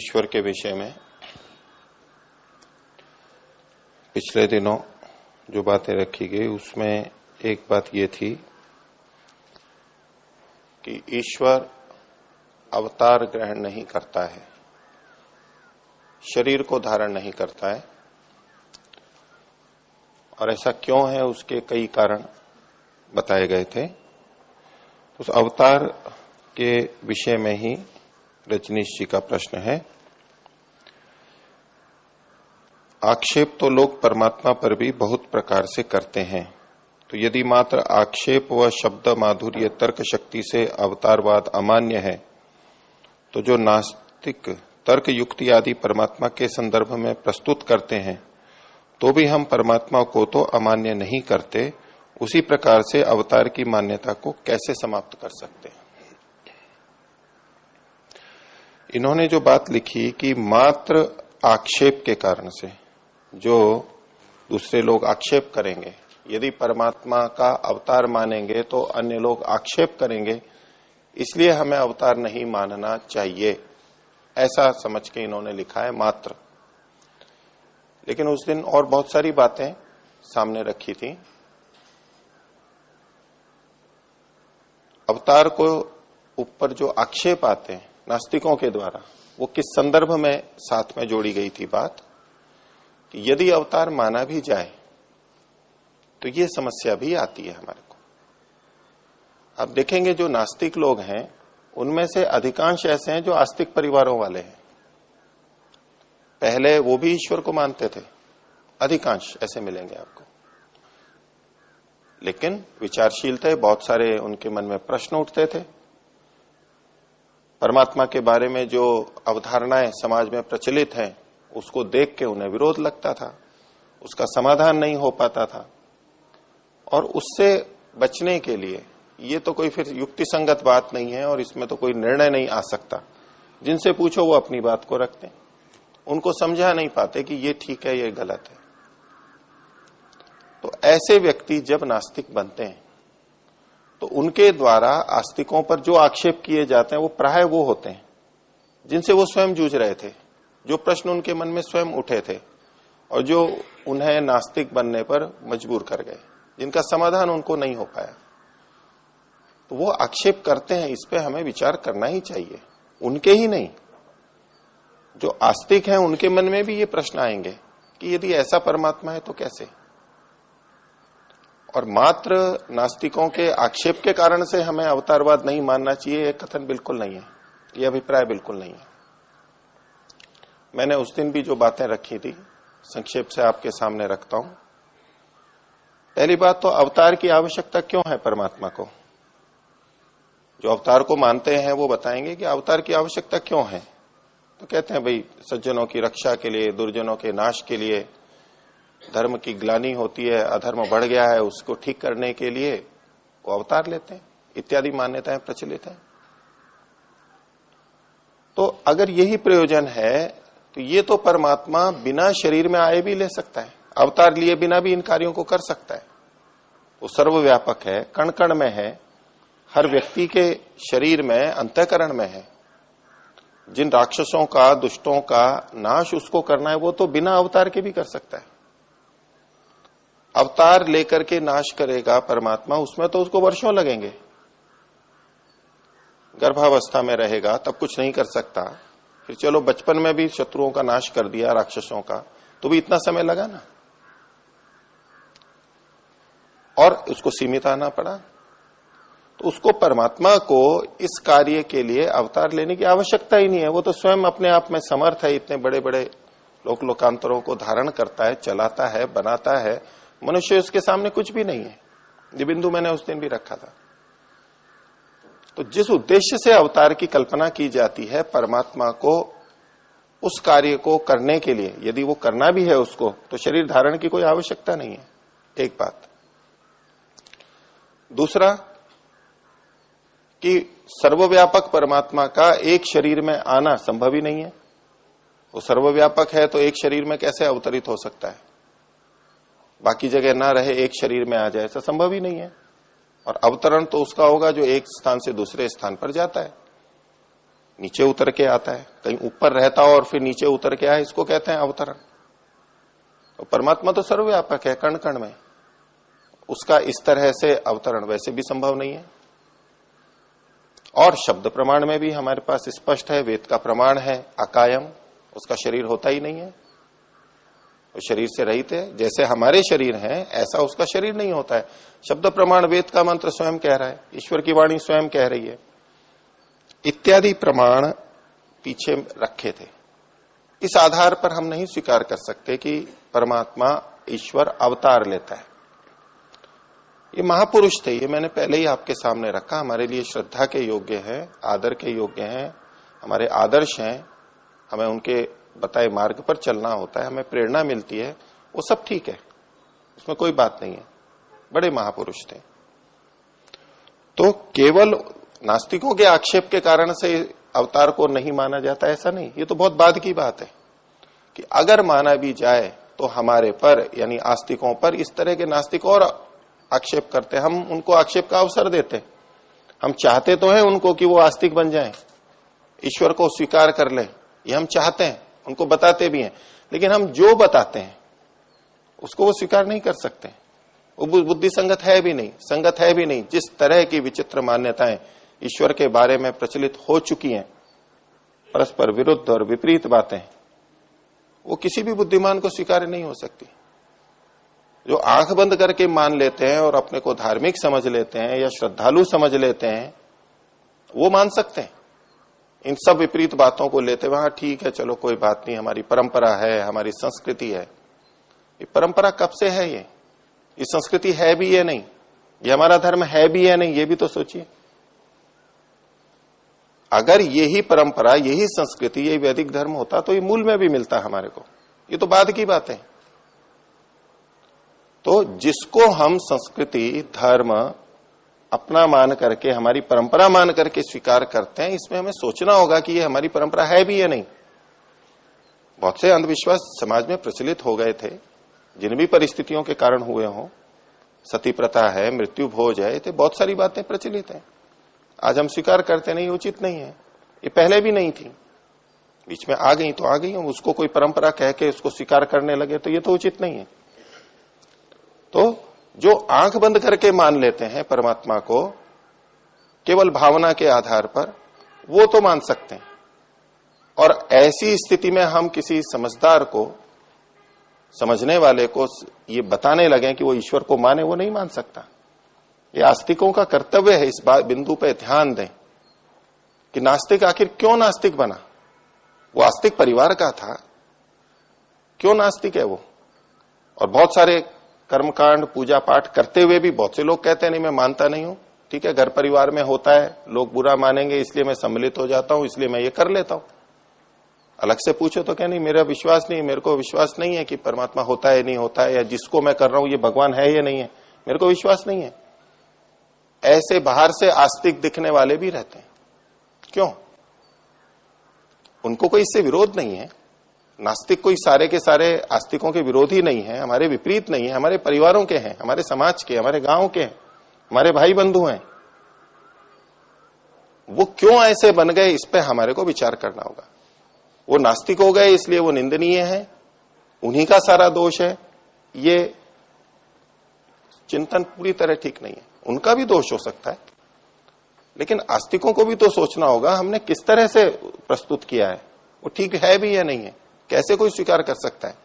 ईश्वर के विषय में पिछले दिनों जो बातें रखी गई उसमें एक बात ये थी कि ईश्वर अवतार ग्रहण नहीं करता है, शरीर को धारण नहीं करता है। और ऐसा क्यों है, उसके कई कारण बताए गए थे। उस अवतार के विषय में ही रजनीश जी का प्रश्न है। आक्षेप तो लोग परमात्मा पर भी बहुत प्रकार से करते हैं, तो यदि मात्र आक्षेप व शब्द माधुर्य तर्क शक्ति से अवतारवाद अमान्य है, तो जो नास्तिक तर्क युक्ति आदि परमात्मा के संदर्भ में प्रस्तुत करते हैं, तो भी हम परमात्मा को तो अमान्य नहीं करते, उसी प्रकार से अवतार की मान्यता को कैसे समाप्त कर सकते हैं। इन्होंने जो बात लिखी कि मात्र आक्षेप के कारण से जो दूसरे लोग आक्षेप करेंगे, यदि परमात्मा का अवतार मानेंगे तो अन्य लोग आक्षेप करेंगे, इसलिए हमें अवतार नहीं मानना चाहिए, ऐसा समझ के इन्होंने लिखा है मात्र। लेकिन उस दिन और बहुत सारी बातें सामने रखी थी। अवतार को ऊपर जो आक्षेप आते हैं नास्तिकों के द्वारा, वो किस संदर्भ में साथ में जोड़ी गई थी बात कि यदि अवतार माना भी जाए तो ये समस्या भी आती है हमारे को। अब देखेंगे जो नास्तिक लोग हैं उनमें से अधिकांश ऐसे हैं जो आस्तिक परिवारों वाले हैं। पहले वो भी ईश्वर को मानते थे, अधिकांश ऐसे मिलेंगे आपको, लेकिन विचारशील थे, बहुत सारे उनके मन में प्रश्न उठते थे। परमात्मा के बारे में जो अवधारणाएं समाज में प्रचलित हैं उसको देख के उन्हें विरोध लगता था, उसका समाधान नहीं हो पाता था। और उससे बचने के लिए ये तो कोई फिर युक्ति संगत बात नहीं है और इसमें तो कोई निर्णय नहीं आ सकता। जिनसे पूछो वो अपनी बात को रखते हैं, उनको समझा नहीं पाते कि ये ठीक है ये गलत है। तो ऐसे व्यक्ति जब नास्तिक बनते हैं तो उनके द्वारा आस्तिकों पर जो आक्षेप किए जाते हैं वो प्राय वो होते हैं जिनसे वो स्वयं जूझ रहे थे, जो प्रश्न उनके मन में स्वयं उठे थे और जो उन्हें नास्तिक बनने पर मजबूर कर गए, जिनका समाधान उनको नहीं हो पाया। तो वो आक्षेप करते हैं, इस पे हमें विचार करना ही चाहिए। उनके ही नहीं, जो आस्तिक हैं उनके मन में भी ये प्रश्न आएंगे कि यदि ऐसा परमात्मा है तो कैसे। और मात्र नास्तिकों के आक्षेप के कारण से हमें अवतारवाद नहीं मानना चाहिए, ये कथन बिल्कुल नहीं है, ये अभिप्राय बिल्कुल नहीं है। मैंने उस दिन भी जो बातें रखी थी संक्षेप से आपके सामने रखता हूं। पहली बात तो अवतार की आवश्यकता क्यों है परमात्मा को। जो अवतार को मानते हैं वो बताएंगे कि अवतार की आवश्यकता क्यों है। तो कहते हैं भाई सज्जनों की रक्षा के लिए, दुर्जनों के नाश के लिए, धर्म की ग्लानि होती है, अधर्म बढ़ गया है उसको ठीक करने के लिए वो अवतार लेते हैं, इत्यादि मान्यताएं प्रचलित हैं। तो अगर यही प्रयोजन है तो ये तो परमात्मा बिना शरीर में आए भी ले सकता है, अवतार लिए बिना भी इन कार्यों को कर सकता है। वो सर्वव्यापक है, कण कण में है, हर व्यक्ति के शरीर में, अंतःकरण में है। जिन राक्षसों का, दुष्टों का नाश उसको करना है वो तो बिना अवतार के भी कर सकता है। अवतार लेकर के नाश करेगा परमात्मा, उसमें तो उसको वर्षों लगेंगे। गर्भावस्था में रहेगा तब कुछ नहीं कर सकता, फिर चलो बचपन में भी शत्रुओं का नाश कर दिया, राक्षसों का, तो भी इतना समय लगा ना, और उसको सीमित आना पड़ा। तो उसको परमात्मा को इस कार्य के लिए अवतार लेने की आवश्यकता ही नहीं है, वो तो स्वयं अपने आप में समर्थ है। इतने बड़े बड़े लोकांतरों को धारण करता है, चलाता है, बनाता है। मनुष्य उसके सामने कुछ भी नहीं है। ये बिंदु मैंने उस दिन भी रखा था। तो जिस उद्देश्य से अवतार की कल्पना की जाती है, परमात्मा को उस कार्य को करने के लिए यदि वो करना भी है उसको, तो शरीर धारण की कोई आवश्यकता नहीं है, एक बात। दूसरा कि सर्वव्यापक परमात्मा का एक शरीर में आना संभव ही नहीं है। वो सर्वव्यापक है तो एक शरीर में कैसे अवतरित हो सकता है, बाकी जगह ना रहे एक शरीर में आ जाए, ऐसा संभव ही नहीं है। और अवतरण तो उसका होगा जो एक स्थान से दूसरे स्थान पर जाता है। नीचे उतर के आता है, कहीं ऊपर रहता हो और फिर नीचे उतर के आए, इसको कहते हैं अवतरण। तो परमात्मा तो सर्वव्यापक है, कण कण में, उसका इस तरह से अवतरण वैसे भी संभव नहीं है। और शब्द प्रमाण में भी हमारे पास स्पष्ट है, वेद का प्रमाण है अकायम, उसका शरीर होता ही नहीं है, वो शरीर से रहित है। जैसे हमारे शरीर हैं ऐसा उसका शरीर नहीं होता है। शब्द प्रमाण वेद का मंत्र स्वयं कह रहा है, ईश्वर की वाणी स्वयं कह रही है, इत्यादि प्रमाण पीछे रखे थे। इस आधार पर हम नहीं स्वीकार कर सकते कि परमात्मा ईश्वर अवतार लेता है। ये महापुरुष थे, ये मैंने पहले ही आपके सामने रखा, हमारे लिए श्रद्धा के योग्य है, आदर के योग्य हैं, हमारे आदर्श हैं, हमें उनके बताए मार्ग पर चलना होता है, हमें प्रेरणा मिलती है, वो सब ठीक है, उसमें कोई बात नहीं है, बड़े महापुरुष थे। तो केवल नास्तिकों के आक्षेप के कारण से अवतार को नहीं माना जाता, ऐसा नहीं। ये तो बहुत बाद की बात है कि अगर माना भी जाए तो हमारे पर यानी आस्तिकों पर इस तरह के नास्तिक और आक्षेप करते, हम उनको आक्षेप का अवसर देते। हम चाहते तो हैं उनको कि वो आस्तिक बन जाएं, ईश्वर को स्वीकार कर ले, ये हम चाहते हैं, उनको बताते भी हैं, लेकिन हम जो बताते हैं उसको वो स्वीकार नहीं कर सकते, वो बुद्धि संगत है भी नहीं, संगत है भी नहीं। जिस तरह की विचित्र मान्यताएं ईश्वर के बारे में प्रचलित हो चुकी हैं, परस्पर विरुद्ध और विपरीत बातें, वो किसी भी बुद्धिमान को स्वीकार नहीं हो सकती। जो आंख बंद करके मान लेते हैं और अपने को धार्मिक समझ लेते हैं या श्रद्धालु समझ लेते हैं, वो मान सकते हैं। इन सब विपरीत बातों को लेते वहां ठीक है, चलो कोई बात नहीं, हमारी परंपरा है, हमारी संस्कृति है। ये परंपरा कब से है? ये संस्कृति है भी है नहीं, ये हमारा धर्म है भी है नहीं, ये भी तो सोचिए। अगर यही परंपरा, यही संस्कृति, यही वैदिक धर्म होता तो ये मूल में भी मिलता हमारे को, ये तो बाद की बात है। तो जिसको हम संस्कृति, धर्म अपना मान करके, हमारी परंपरा मान करके स्वीकार करते हैं, इसमें हमें सोचना होगा कि ये हमारी परंपरा है भी या नहीं। बहुत से अंधविश्वास समाज में प्रचलित हो गए थे, जिन भी परिस्थितियों के कारण हुए हों, सती प्रथा है, मृत्यु भोज है, तो बहुत सारी बातें प्रचलित हैं। आज हम स्वीकार करते नहीं, उचित नहीं है। ये पहले भी नहीं थी, बीच में आ गई तो आ गई, उसको कोई परंपरा कह के उसको स्वीकार करने लगे तो ये तो उचित नहीं है। तो जो आंख बंद करके मान लेते हैं परमात्मा को केवल भावना के आधार पर, वो तो मान सकते हैं। और ऐसी स्थिति में हम किसी समझदार को, समझने वाले को ये बताने लगे कि वो ईश्वर को माने, वो नहीं मान सकता। ये आस्तिकों का कर्तव्य है इस बात बिंदु पे ध्यान दें कि नास्तिक आखिर क्यों नास्तिक बना। वो आस्तिक परिवार का था, क्यों नास्तिक है वो? और बहुत सारे कर्मकांड, पूजा पाठ करते हुए भी बहुत से लोग कहते हैं नहीं मैं मानता नहीं हूं। ठीक है, घर परिवार में होता है, लोग बुरा मानेंगे इसलिए मैं सम्मिलित हो जाता हूं, इसलिए मैं ये कर लेता हूं। अलग से पूछो तो क्या नहीं, मेरा विश्वास नहीं, मेरे को विश्वास नहीं है कि परमात्मा होता है नहीं होता है, या जिसको मैं कर रहा हूं ये भगवान है या नहीं है, मेरे को विश्वास नहीं है। ऐसे बाहर से आस्तिक दिखने वाले भी रहते हैं। क्यों? उनको कोई इससे विरोध नहीं है। नास्तिक कोई सारे के सारे आस्तिकों के विरोधी नहीं है, हमारे विपरीत नहीं है, हमारे परिवारों के हैं, हमारे समाज के, हमारे गांव के हैं, हमारे भाई बंधु हैं। वो क्यों ऐसे बन गए, इस पे हमारे को विचार करना होगा। वो नास्तिक हो गए इसलिए वो निंदनीय है, उन्हीं का सारा दोष है, ये चिंतन पूरी तरह ठीक नहीं है। उनका भी दोष हो सकता है, लेकिन आस्तिकों को भी तो सोचना होगा हमने किस तरह से प्रस्तुत किया है, वो ठीक है भी या नहीं है, कैसे कोई स्वीकार कर सकता है।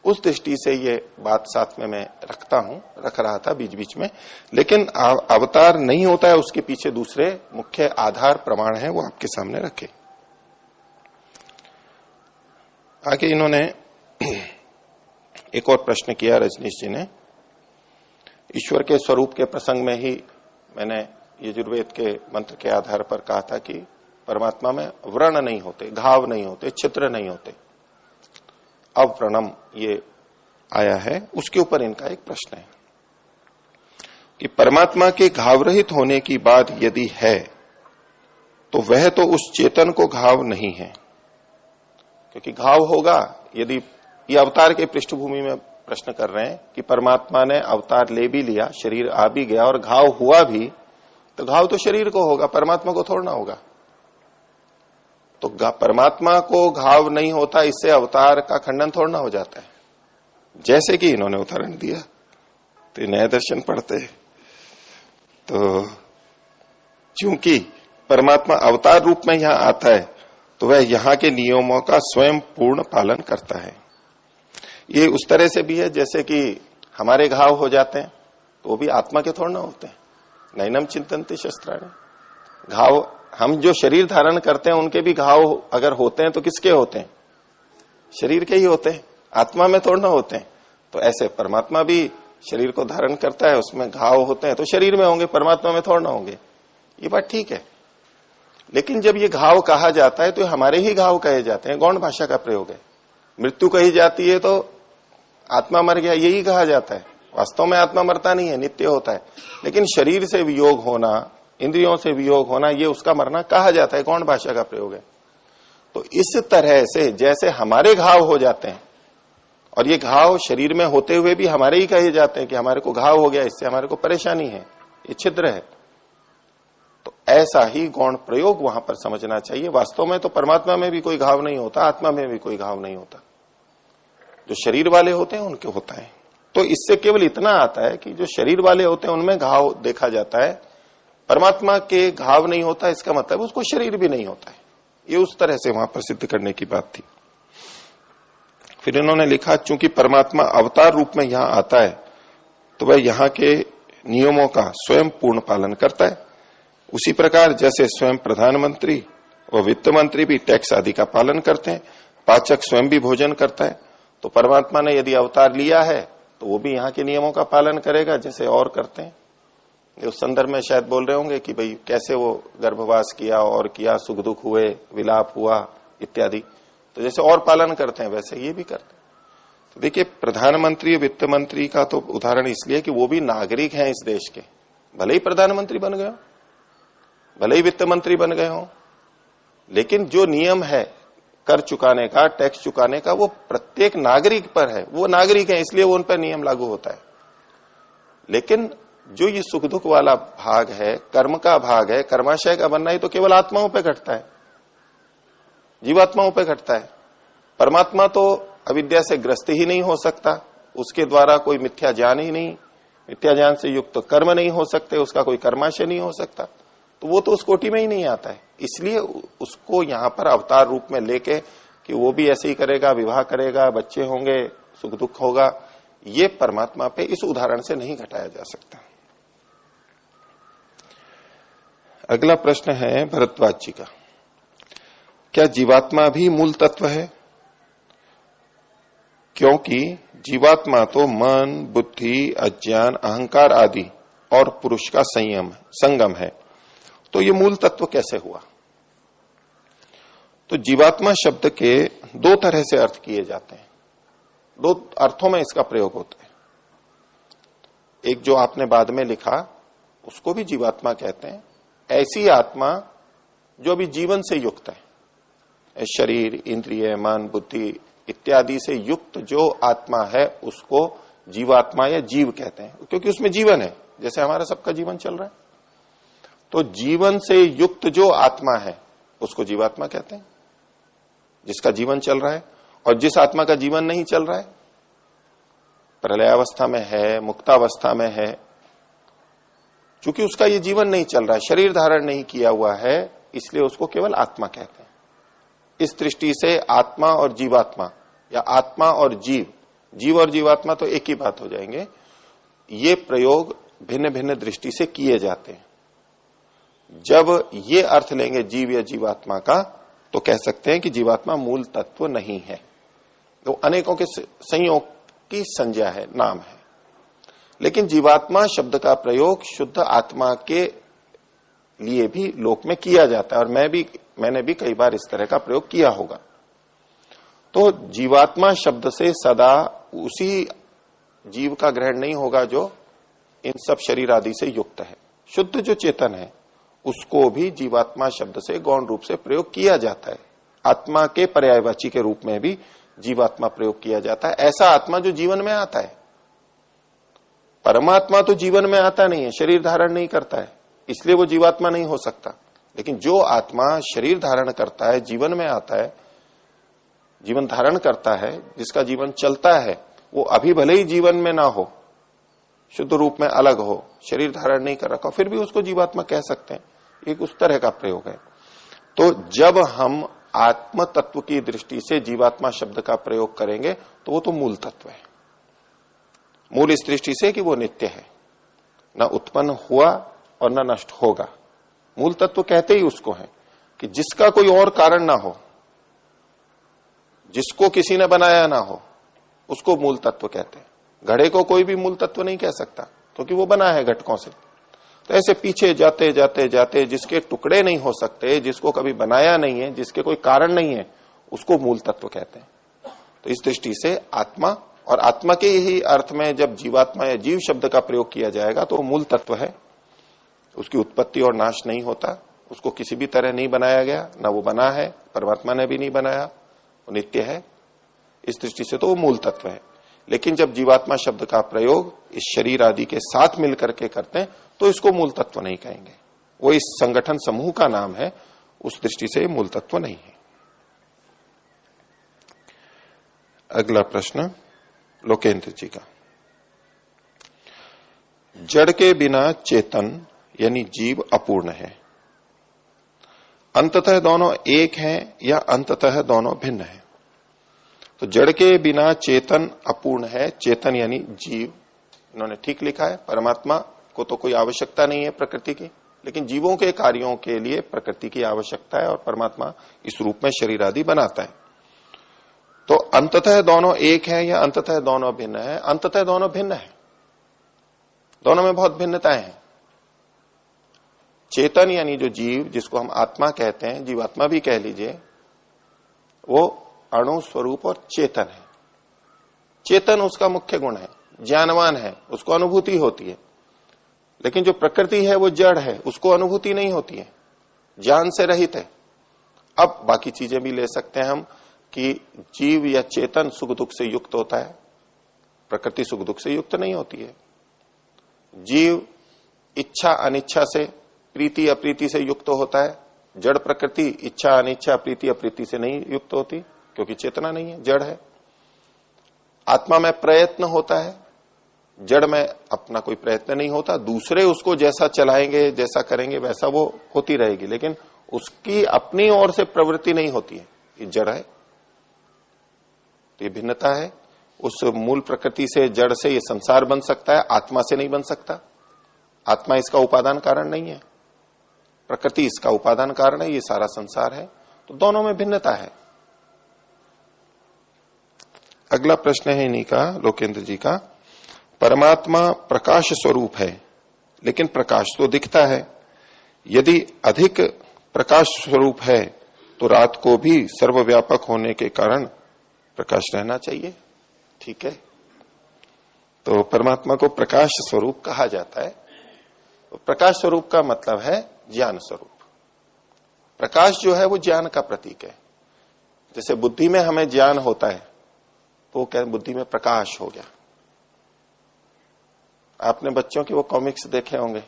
उस दृष्टि से ये बात साथ में मैं रख रहा था बीच बीच में। लेकिन अवतार नहीं होता है, उसके पीछे दूसरे मुख्य आधार प्रमाण है, वो आपके सामने रखे। आगे इन्होंने एक और प्रश्न किया रजनीश जी ने। ईश्वर के स्वरूप के प्रसंग में ही मैंने यजुर्वेद के मंत्र के आधार पर कहा था कि परमात्मा में व्रण नहीं होते, घाव नहीं होते, छिद्र नहीं होते, अव्रणम ये आया है। उसके ऊपर इनका एक प्रश्न है कि परमात्मा के घाव रहित होने की बात यदि है तो वह तो उस चेतन को घाव नहीं है, क्योंकि घाव होगा यदि, ये अवतार के पृष्ठभूमि में प्रश्न कर रहे हैं कि परमात्मा ने अवतार ले भी लिया, शरीर आ भी गया और घाव हुआ भी, तो घाव तो शरीर को होगा, परमात्मा को थोड़ा ना होगा। तो परमात्मा को घाव नहीं होता, इससे अवतार का खंडन थोड़ा ना हो जाता है। जैसे कि इन्होंने उदाहरण दिया, तो नया दर्शन पढ़ते तो चूंकि परमात्मा अवतार रूप में यहां आता है तो वह यहां के नियमों का स्वयं पूर्ण पालन करता है। ये उस तरह से भी है जैसे कि हमारे घाव हो जाते हैं तो वो भी आत्मा के थोड़ा ना होते हैं। नैनम चिंतन्ति शस्त्राणि, घाव हम जो शरीर धारण करते हैं उनके भी घाव अगर होते हैं तो किसके होते हैं? शरीर के ही होते हैं, आत्मा में थोड़ा ना होते हैं। तो ऐसे परमात्मा भी शरीर को धारण करता है, उसमें घाव होते हैं तो शरीर में होंगे, परमात्मा में थोड़ा ना होंगे। ये बात ठीक है, लेकिन जब ये घाव कहा जाता है तो हमारे ही घाव कहे जाते हैं। गौण भाषा का प्रयोग है। मृत्यु कही जाती है तो आत्मा मर गया, यही कहा जाता है। वास्तव में आत्मा मरता नहीं है, नित्य होता है। लेकिन शरीर से वियोग होना, इंद्रियों से वियोग होना, ये उसका मरना कहा जाता है। गौण भाषा का प्रयोग है। तो इस तरह से जैसे हमारे घाव हो जाते हैं, और ये घाव शरीर में होते हुए भी हमारे ही कहे जाते हैं कि हमारे को घाव हो गया, इससे हमारे को परेशानी है, ये छिद्र है, तो ऐसा ही गौण प्रयोग वहां पर समझना चाहिए। वास्तव में तो परमात्मा में भी कोई घाव नहीं होता, आत्मा में भी कोई घाव नहीं होता। जो शरीर वाले होते हैं उनके होता है। तो इससे केवल इतना आता है कि जो शरीर वाले होते हैं उनमें घाव देखा जाता है, परमात्मा के घाव नहीं होता, इसका मतलब उसको शरीर भी नहीं होता है। ये उस तरह से वहां पर सिद्ध करने की बात थी। फिर इन्होंने लिखा, चूंकि परमात्मा अवतार रूप में यहां आता है तो वह यहां के नियमों का स्वयं पूर्ण पालन करता है। उसी प्रकार जैसे स्वयं प्रधानमंत्री व वित्त मंत्री भी टैक्स आदि का पालन करते हैं, पाचक स्वयं भी भोजन करता है, तो परमात्मा ने यदि अवतार लिया है तो वो भी यहाँ के नियमों का पालन करेगा जैसे और करते हैं। उस संदर्भ में शायद बोल रहे होंगे कि भाई कैसे वो गर्भवास किया और किया, सुख दुख हुए, विलाप हुआ इत्यादि, तो जैसे और पालन करते हैं वैसे ये भी करते हैं। तो देखिए, प्रधानमंत्री वित्त मंत्री का तो उदाहरण इसलिए कि वो भी नागरिक हैं इस देश के। भले ही प्रधानमंत्री बन गए हो, भले ही वित्त मंत्री बन गए हो, लेकिन जो नियम है कर चुकाने का, टैक्स चुकाने का, वो प्रत्येक नागरिक पर है। वो नागरिक है इसलिए वो उन पर नियम लागू होता है। लेकिन जो ये सुख दुख वाला भाग है, कर्म का भाग है, कर्माशय का बनना ही तो केवल आत्माओं पे घटता है, जीवात्माओं पे घटता है। परमात्मा तो अविद्या से ग्रस्त ही नहीं हो सकता, उसके द्वारा कोई मिथ्या ज्ञान ही नहीं, मिथ्या ज्ञान से युक्त तो कर्म नहीं हो सकते, उसका कोई कर्माशय नहीं हो सकता, तो वो तो उस कोटि में ही नहीं आता है। इसलिए उसको यहां पर अवतार रूप में लेके कि वो भी ऐसे ही करेगा, विवाह करेगा, बच्चे होंगे, सुख दुख होगा, ये परमात्मा पे इस उदाहरण से नहीं घटाया जा सकता। अगला प्रश्न है भरद्वाज जी का, क्या जीवात्मा भी मूल तत्व है? क्योंकि जीवात्मा तो मन, बुद्धि, अज्ञान, अहंकार आदि और पुरुष का संगम है, तो ये मूल तत्व कैसे हुआ? तो जीवात्मा शब्द के दो तरह से अर्थ किए जाते हैं, दो अर्थों में इसका प्रयोग होता है। एक जो आपने बाद में लिखा उसको भी जीवात्मा कहते हैं, ऐसी आत्मा जो भी जीवन से युक्त है, शरीर, इंद्रिय, मन, बुद्धि इत्यादि से युक्त जो आत्मा है उसको जीवात्मा या जीव कहते हैं, क्योंकि उसमें जीवन है, जैसे हमारा सबका जीवन चल रहा है। तो जीवन से युक्त जो आत्मा है उसको जीवात्मा कहते हैं, जिसका जीवन चल रहा है। और जिस आत्मा का जीवन नहीं चल रहा है, प्रलयावस्था में है, मुक्तावस्था में है, चूंकि उसका ये जीवन नहीं चल रहा है, शरीर धारण नहीं किया हुआ है, इसलिए उसको केवल आत्मा कहते हैं। इस दृष्टि से आत्मा और जीवात्मा या आत्मा और जीव, जीव और जीवात्मा तो एक ही बात हो जाएंगे, ये प्रयोग भिन्न भिन्न दृष्टि से किए जाते हैं। जब ये अर्थ लेंगे जीव या जीवात्मा का, तो कह सकते हैं कि जीवात्मा मूल तत्व नहीं है, तो अनेकों के संयोग की संज्ञा है, नाम है। लेकिन जीवात्मा शब्द का प्रयोग शुद्ध आत्मा के लिए भी लोक में किया जाता है, और मैंने भी कई बार इस तरह का प्रयोग किया होगा। तो जीवात्मा शब्द से सदा उसी जीव का ग्रहण नहीं होगा जो इन सब शरीर आदि से युक्त है। शुद्ध जो चेतन है उसको भी जीवात्मा शब्द से गौण रूप से प्रयोग किया जाता है। आत्मा के पर्यायवाची के रूप में भी जीवात्मा प्रयोग किया जाता है। ऐसा आत्मा जो जीवन में आता है। परमात्मा तो जीवन में आता नहीं है, शरीर धारण नहीं करता है, इसलिए वो जीवात्मा नहीं हो सकता। लेकिन जो आत्मा शरीर धारण करता है, जीवन में आता है, जीवन धारण करता है, जिसका जीवन चलता है, वो अभी भले ही जीवन में ना हो, शुद्ध रूप में अलग हो, शरीर धारण नहीं कर रखा, फिर भी उसको जीवात्मा कह सकते हैं। एक उस तरह का प्रयोग है। तो जब हम आत्म तत्व की दृष्टि से जीवात्मा शब्द का प्रयोग करेंगे तो वो तो मूल तत्व है। मूल इस दृष्टि से कि वो नित्य है, न उत्पन्न हुआ और न नष्ट होगा। मूल तत्व कहते ही उसको है कि जिसका कोई और कारण ना हो, जिसको किसी ने बनाया ना हो, उसको मूल तत्व कहते हैं। घड़े को कोई भी मूल तत्व नहीं कह सकता क्योंकि वो बना है घटकों से। तो ऐसे पीछे जाते जाते जाते जिसके टुकड़े नहीं हो सकते, जिसको कभी बनाया नहीं है, जिसके कोई कारण नहीं है, उसको मूल तत्व कहते हैं। तो इस दृष्टि से आत्मा, और आत्मा के ही अर्थ में जब जीवात्मा या जीव शब्द का प्रयोग किया जाएगा तो वो मूल तत्व है। उसकी उत्पत्ति और नाश नहीं होता, उसको किसी भी तरह नहीं बनाया गया, ना वो बना है, परमात्मा ने भी नहीं बनाया, वो नित्य है। इस दृष्टि से तो वो मूल तत्व है। लेकिन जब जीवात्मा शब्द का प्रयोग इस शरीर आदि के साथ मिलकर के करते हैं तो इसको मूल तत्व नहीं कहेंगे, वो इस संगठन समूह का नाम है, उस दृष्टि से मूल तत्व नहीं है। अगला प्रश्न लोकेंद्र जी का। जड़ के बिना चेतन यानी जीव अपूर्ण है, अंततः दोनों एक हैं या अंततः दोनों भिन्न है? तो जड़ के बिना चेतन अपूर्ण है, चेतन यानी जीव, इन्होंने ठीक लिखा है। परमात्मा को तो कोई आवश्यकता नहीं है प्रकृति की, लेकिन जीवों के कार्यों के लिए प्रकृति की आवश्यकता है और परमात्मा इस रूप में शरीर आदि बनाता है। तो अंततः दोनों एक है या अंततः दोनों भिन्न है? अंततः दोनों भिन्न है, दोनों में बहुत भिन्नताएं हैं। चेतन यानी जो जीव, जिसको हम आत्मा कहते हैं, जीवात्मा भी कह लीजिए, वो अणु स्वरूप और चेतन है। चेतन उसका मुख्य गुण है, ज्ञानवान है, उसको अनुभूति होती है। लेकिन जो प्रकृति है वो जड़ है, उसको अनुभूति नहीं होती है, ज्ञान से रहित है। अब बाकी चीजें भी ले सकते हैं हम कि जीव या चेतन सुख दुख से युक्त होता है, प्रकृति सुख दुख से युक्त नहीं होती है। जीव इच्छा अनिच्छा से, प्रीति अप्रीति से युक्त होता है, जड़ प्रकृति इच्छा अनिच्छा प्रीति अप्रीति से नहीं युक्त होती, क्योंकि चेतना नहीं है, जड़ है। आत्मा में प्रयत्न होता है, जड़ में अपना कोई प्रयत्न नहीं होता, दूसरे उसको जैसा चलाएंगे, जैसा करेंगे वैसा वो होती रहेगी, लेकिन उसकी अपनी ओर से प्रवृत्ति नहीं होती है, ये जड़ है। तो ये भिन्नता है। उस मूल प्रकृति से, जड़ से ये संसार बन सकता है, आत्मा से नहीं बन सकता। आत्मा इसका उपादान कारण नहीं है, प्रकृति इसका उपादान कारण है, ये सारा संसार है। तो दोनों में भिन्नता है। अगला प्रश्न है इन्हीं का, लोकेंद्र जी का। परमात्मा प्रकाश स्वरूप है, लेकिन प्रकाश तो दिखता है। यदि अधिक प्रकाश स्वरूप है तो रात को भी सर्वव्यापक होने के कारण प्रकाश रहना चाहिए। ठीक है, तो परमात्मा को प्रकाश स्वरूप कहा जाता है। तो प्रकाश स्वरूप का मतलब है ज्ञान स्वरूप। प्रकाश जो है वो ज्ञान का प्रतीक है। जैसे बुद्धि में हमें ज्ञान होता है तो क्या बुद्धि में प्रकाश हो गया। आपने बच्चों के वो कॉमिक्स देखे होंगे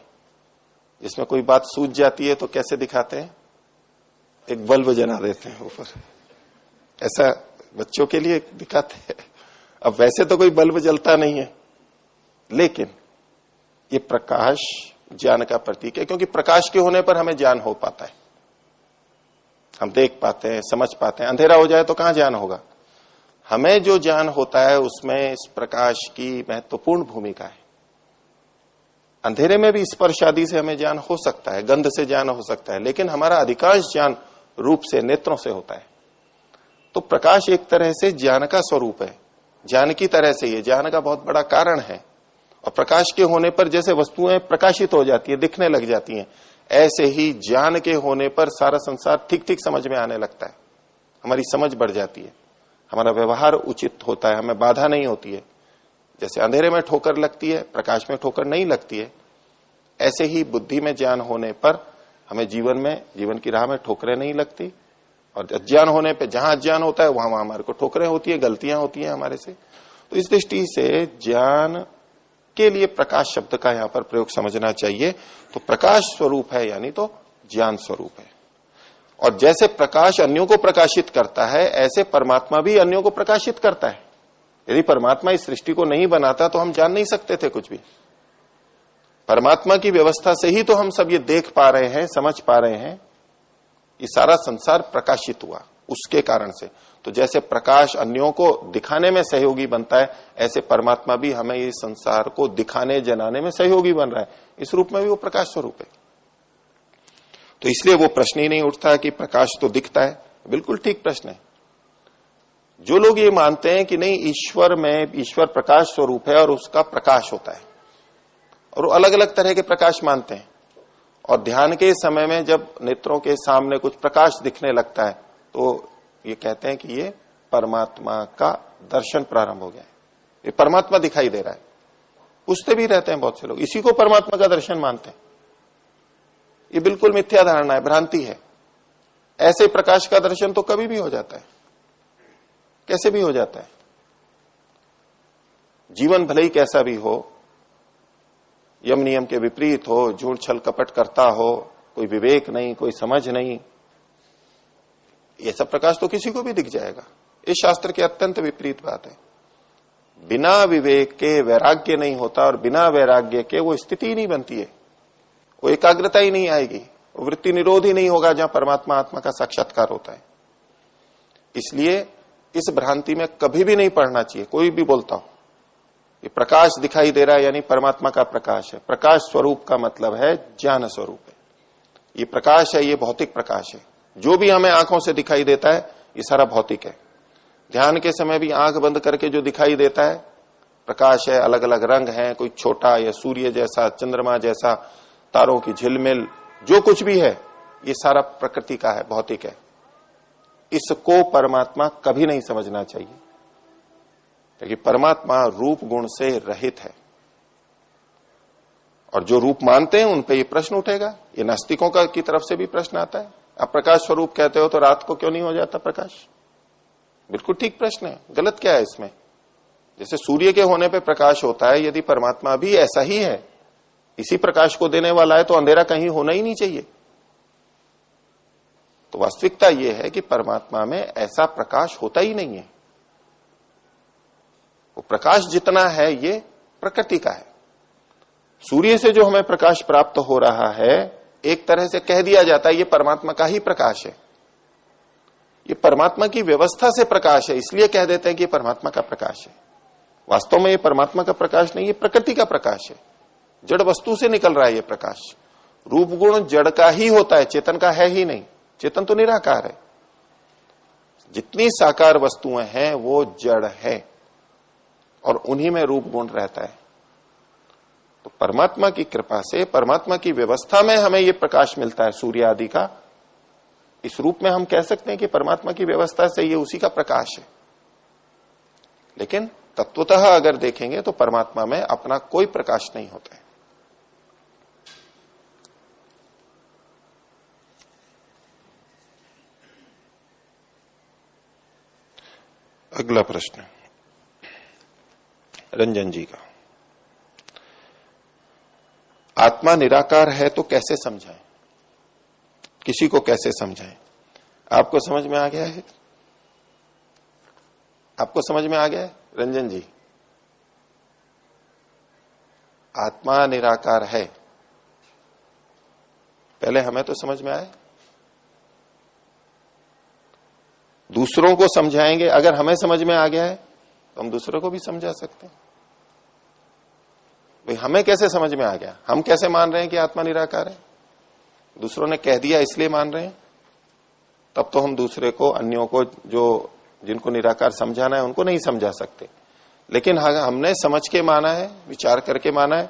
जिसमें कोई बात सूझ जाती है तो कैसे दिखाते हैं, एक बल्ब जना देते हैं ऊपर, ऐसा बच्चों के लिए दिखाते हैं। अब वैसे तो कोई बल्ब जलता नहीं है, लेकिन ये प्रकाश ज्ञान का प्रतीक है, क्योंकि प्रकाश के होने पर हमें ज्ञान हो पाता है, हम देख पाते हैं, समझ पाते हैं। अंधेरा हो जाए तो कहां ज्ञान होगा। हमें जो ज्ञान होता है उसमें इस प्रकाश की महत्वपूर्ण भूमिका है। अंधेरे में भी स्पर्श आदि से हमें ज्ञान हो सकता है, गंध से ज्ञान हो सकता है, लेकिन हमारा अधिकांश ज्ञान रूप से, नेत्रों से होता है। तो प्रकाश एक तरह से ज्ञान का स्वरूप है, ज्ञान की तरह से ये ज्ञान का बहुत बड़ा कारण है। और प्रकाश के होने पर जैसे वस्तुएं प्रकाशित हो जाती है, दिखने लग जाती हैं, ऐसे ही ज्ञान के होने पर सारा संसार ठीक ठीक समझ में आने लगता है, हमारी समझ बढ़ जाती है, हमारा व्यवहार उचित होता है, हमें बाधा नहीं होती है। जैसे अंधेरे में ठोकर लगती है, प्रकाश में ठोकर नहीं लगती है, ऐसे ही बुद्धि में ज्ञान होने पर हमें जीवन की राह में ठोकरें नहीं लगती। और अज्ञान होने पे, जहां अज्ञान होता है वहां हमारे को ठोकरें होती है, गलतियां होती हैं हमारे से। तो इस दृष्टि से ज्ञान के लिए प्रकाश शब्द का यहां पर प्रयोग समझना चाहिए। तो प्रकाश स्वरूप है यानी तो ज्ञान स्वरूप है। और जैसे प्रकाश अन्यों को प्रकाशित करता है, ऐसे परमात्मा भी अन्यों को प्रकाशित करता है। यदि परमात्मा इस सृष्टि को नहीं बनाता तो हम जान नहीं सकते थे कुछ भी। परमात्मा की व्यवस्था से ही तो हम सब ये देख पा रहे हैं, समझ पा रहे हैं। ये सारा संसार प्रकाशित हुआ उसके कारण से। तो जैसे प्रकाश अन्यों को दिखाने में सहयोगी बनता है, ऐसे परमात्मा भी हमें इस संसार को दिखाने जनाने में सहयोगी बन रहा है। इस रूप में भी वो प्रकाश स्वरूप है। तो इसलिए वो प्रश्न ही नहीं उठता कि प्रकाश तो दिखता है। बिल्कुल ठीक प्रश्न है। जो लोग ये मानते हैं कि नहीं, ईश्वर प्रकाश स्वरूप है और उसका प्रकाश होता है, और वो अलग अलग तरह के प्रकाश मानते हैं, और ध्यान के समय में जब नेत्रों के सामने कुछ प्रकाश दिखने लगता है तो ये कहते हैं कि ये परमात्मा का दर्शन प्रारंभ हो गया है, ये परमात्मा दिखाई दे रहा है। पूछते भी रहते हैं बहुत से लोग, इसी को परमात्मा का दर्शन मानते हैं। ये बिल्कुल मिथ्या धारणा है, भ्रांति है। ऐसे प्रकाश का दर्शन तो कभी भी हो जाता है, कैसे भी हो जाता है। जीवन भले ही कैसा भी हो, यम नियम के विपरीत हो, झूठ छल कपट करता हो, कोई विवेक नहीं, कोई समझ नहीं, ये सब प्रकाश तो किसी को भी दिख जाएगा। इस शास्त्र के अत्यंत विपरीत बात है। बिना विवेक के वैराग्य नहीं होता, और बिना वैराग्य के वो स्थिति ही नहीं बनती है, वो एकाग्रता ही नहीं आएगी, वो वृत्ति निरोध ही नहीं होगा जहां परमात्मा आत्मा का साक्षात्कार होता है। इसलिए इस भ्रांति में कभी भी नहीं पढ़ना चाहिए। कोई भी बोलता हो ये प्रकाश दिखाई दे रहा है यानी परमात्मा का प्रकाश है। प्रकाश स्वरूप का मतलब है ज्ञान स्वरूप है। ये प्रकाश है, ये भौतिक प्रकाश है। जो भी हमें आंखों से दिखाई देता है ये सारा भौतिक है। ध्यान के समय भी आंख बंद करके जो दिखाई देता है प्रकाश है, अलग अलग रंग हैं, कोई छोटा या सूर्य जैसा, चंद्रमा जैसा, तारों की झिलमिल, जो कुछ भी है ये सारा प्रकृति का है, भौतिक है। इसको परमात्मा कभी नहीं समझना चाहिए, क्योंकि परमात्मा रूप गुण से रहित है। और जो रूप मानते हैं उन पे ये प्रश्न उठेगा। ये नास्तिकों का की तरफ से भी प्रश्न आता है, आप प्रकाश स्वरूप कहते हो तो रात को क्यों नहीं हो जाता प्रकाश? बिल्कुल ठीक प्रश्न है, गलत क्या है इसमें? जैसे सूर्य के होने पे प्रकाश होता है, यदि परमात्मा भी ऐसा ही है, इसी प्रकाश को देने वाला है, तो अंधेरा कहीं होना ही नहीं चाहिए। तो वास्तविकता यह है कि परमात्मा में ऐसा प्रकाश होता ही नहीं है। वो प्रकाश जितना है ये प्रकृति का है। सूर्य से जो हमें प्रकाश प्राप्त हो रहा है, एक तरह से कह दिया जाता है ये परमात्मा का ही प्रकाश है, ये परमात्मा की व्यवस्था से प्रकाश है, इसलिए कह देते हैं कि ये परमात्मा का प्रकाश है। वास्तव में ये परमात्मा का प्रकाश नहीं, ये प्रकृति का प्रकाश है। जड़ वस्तु से निकल रहा है ये प्रकाश। रूप गुण जड़ का ही होता है, चेतन का है ही नहीं। चेतन तो निराकार है। जितनी साकार वस्तुएं हैं वो जड़ है, और उन्हीं में रूप गुण रहता है। तो परमात्मा की कृपा से, परमात्मा की व्यवस्था में हमें ये प्रकाश मिलता है सूर्य आदि का। इस रूप में हम कह सकते हैं कि परमात्मा की व्यवस्था से ये उसी का प्रकाश है। लेकिन तत्वतः अगर देखेंगे तो परमात्मा में अपना कोई प्रकाश नहीं होता है। अगला प्रश्न रंजन जी का, आत्मा निराकार है तो कैसे समझाएं? किसी को कैसे समझाएं? आपको समझ में आ गया है? आपको समझ में आ गया है रंजन जी? आत्मा निराकार है, पहले हमें तो समझ में आए, दूसरों को समझाएंगे। अगर हमें समझ में आ गया है तो हम दूसरों को भी समझा सकते हैं। भाई हमें कैसे समझ में आ गया? हम कैसे मान रहे हैं कि आत्मा निराकार है? दूसरों ने कह दिया इसलिए मान रहे हैं। तब तो हम दूसरे को, अन्यों को, जो जिनको निराकार समझाना है उनको नहीं समझा सकते। लेकिन हमने समझ के माना है, विचार करके माना है,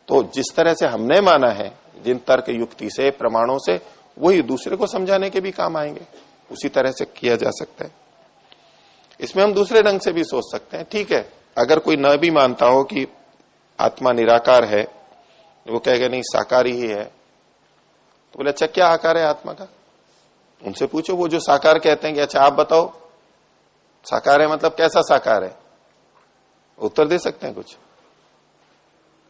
तो जिस तरह से हमने माना है, जिन तर्क युक्ति से, प्रमाणों से, वही दूसरे को समझाने के भी काम आएंगे। उसी तरह से किया जा सकता है। इसमें हम दूसरे ढंग से भी सोच सकते हैं। ठीक है, अगर कोई न भी मानता हो कि आत्मा निराकार है, वो कहेगा नहीं साकार ही है, तो बोले अच्छा क्या आकार है आत्मा का? उनसे पूछो, वो जो साकार कहते हैं कि अच्छा आप बताओ साकार है मतलब कैसा साकार है? उत्तर दे सकते हैं कुछ?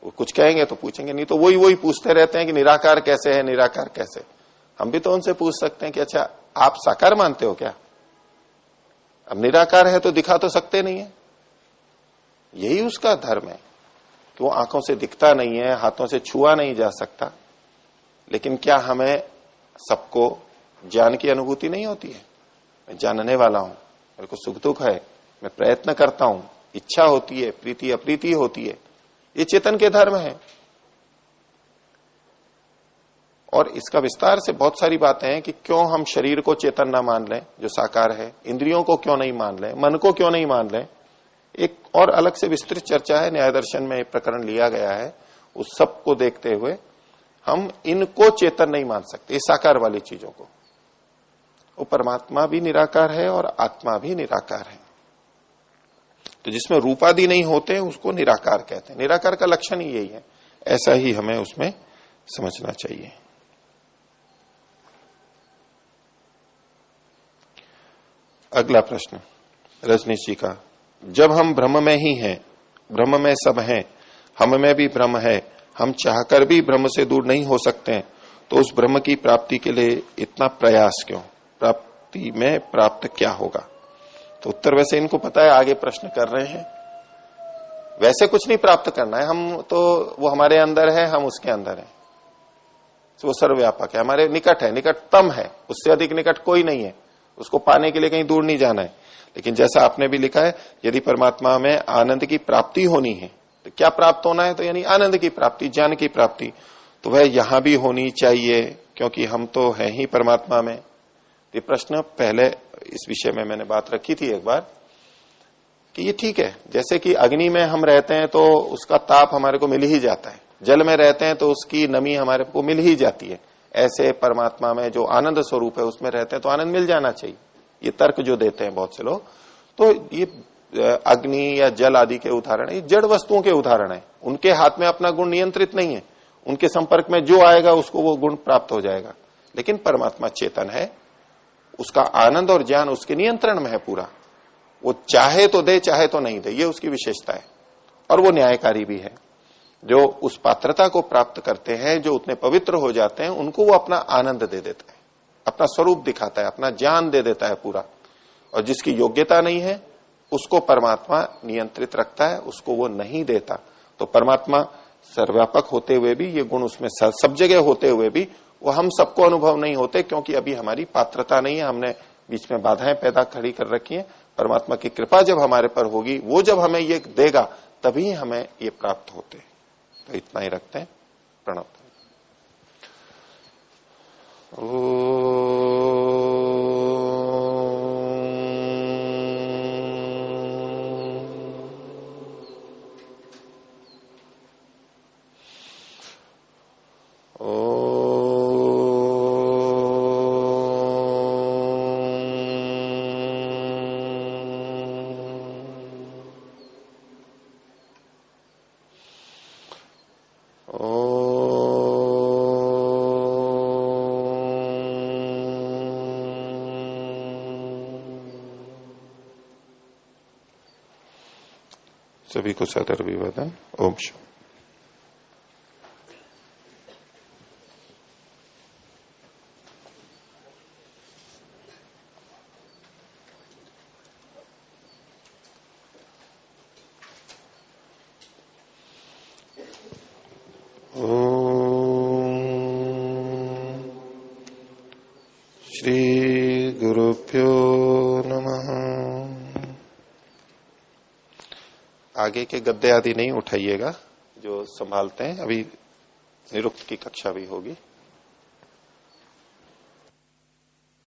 वो कुछ कहेंगे तो पूछेंगे, नहीं तो वही पूछते रहते हैं कि निराकार कैसे है, निराकार कैसे। हम भी तो उनसे पूछ सकते हैं कि अच्छा आप साकार मानते हो क्या? अब निराकार है तो दिखा तो सकते नहीं है, यही उसका धर्म है कि वो आंखों से दिखता नहीं है, हाथों से छुआ नहीं जा सकता। लेकिन क्या हमें सबको ज्ञान की अनुभूति नहीं होती है? मैं जानने वाला हूं, मेरे को सुख दुख है, मैं प्रयत्न करता हूं, इच्छा होती है, प्रीति अप्रीति होती है, ये चेतन के धर्म है। और इसका विस्तार से बहुत सारी बातें हैं कि क्यों हम शरीर को चेतन ना मान लें जो साकार है, इंद्रियों को क्यों नहीं मान लें, मन को क्यों नहीं मान लें। एक और अलग से विस्तृत चर्चा है, न्याय दर्शन में एक प्रकरण लिया गया है। उस सब को देखते हुए हम इनको चेतन नहीं मान सकते, साकार वाली चीजों को। वो परमात्मा भी निराकार है और आत्मा भी निराकार है। तो जिसमें रूपादि नहीं होते उसको निराकार कहते हैं। निराकार का लक्षण ही यही है, ऐसा ही हमें उसमें समझना चाहिए। अगला प्रश्न रजनीश जी का, जब हम ब्रह्म में ही हैं, ब्रह्म में सब हैं, हम में भी ब्रह्म है, हम चाहकर भी ब्रह्म से दूर नहीं हो सकते हैं, तो उस ब्रह्म की प्राप्ति के लिए इतना प्रयास क्यों? प्राप्ति में प्राप्त क्या होगा? तो उत्तर वैसे इनको पता है, आगे प्रश्न कर रहे हैं। वैसे कुछ नहीं प्राप्त करना है, हम तो वो हमारे अंदर है, हम उसके अंदर है, वो सर्वव्यापक है, हमारे निकट है, निकटतम है, उससे अधिक निकट कोई नहीं है। उसको पाने के लिए कहीं दूर नहीं जाना है। लेकिन जैसा आपने भी लिखा है, यदि परमात्मा में आनंद की प्राप्ति होनी है तो क्या प्राप्त होना है? तो यानी आनंद की प्राप्ति, ज्ञान की प्राप्ति, तो वह यहां भी होनी चाहिए, क्योंकि हम तो हैं ही परमात्मा में। ये प्रश्न पहले इस विषय में मैंने बात रखी थी एक बार कि ये ठीक है, जैसे कि अग्नि में हम रहते हैं तो उसका ताप हमारे को मिल ही जाता है, जल में रहते हैं तो उसकी नमी हमारे को मिल ही जाती है। ऐसे परमात्मा में जो आनंद स्वरूप है उसमें रहते हैं तो आनंद मिल जाना चाहिए। ये तर्क जो देते हैं बहुत से लोग, तो ये अग्नि या जल आदि के उदाहरण है, जड़ वस्तुओं के उदाहरण है। उनके हाथ में अपना गुण नियंत्रित नहीं है, उनके संपर्क में जो आएगा उसको वो गुण प्राप्त हो जाएगा। लेकिन परमात्मा चेतन है, उसका आनंद और ज्ञान उसके नियंत्रण में है पूरा। वो चाहे तो दे, चाहे तो नहीं दे, ये उसकी विशेषता है। और वो न्यायकारी भी है। जो उस पात्रता को प्राप्त करते हैं, जो उतने पवित्र हो जाते हैं, उनको वो अपना आनंद दे देता है, अपना स्वरूप दिखाता है, अपना ज्ञान दे देता है पूरा। और जिसकी योग्यता नहीं है उसको परमात्मा नियंत्रित रखता है, उसको वो नहीं देता। तो परमात्मा सर्वव्यापक होते हुए भी, ये गुण उसमें सब जगह होते हुए भी, वो हम सबको अनुभव नहीं होते, क्योंकि अभी हमारी पात्रता नहीं है, हमने बीच में बाधाएं पैदा खड़ी कर रखी है। परमात्मा की कृपा जब हमारे पर होगी, वो जब हमें ये देगा, तभी हमें ये प्राप्त होते। तो इतना ही रखते हैं। प्रणव। सभी को सादर अभिवादन। ओम शांति। श्री गुरुभ्यो नमः। आगे के गद्दे आदि नहीं उठाइएगा, जो संभालते हैं। अभी निरुक्त की कक्षा भी होगी।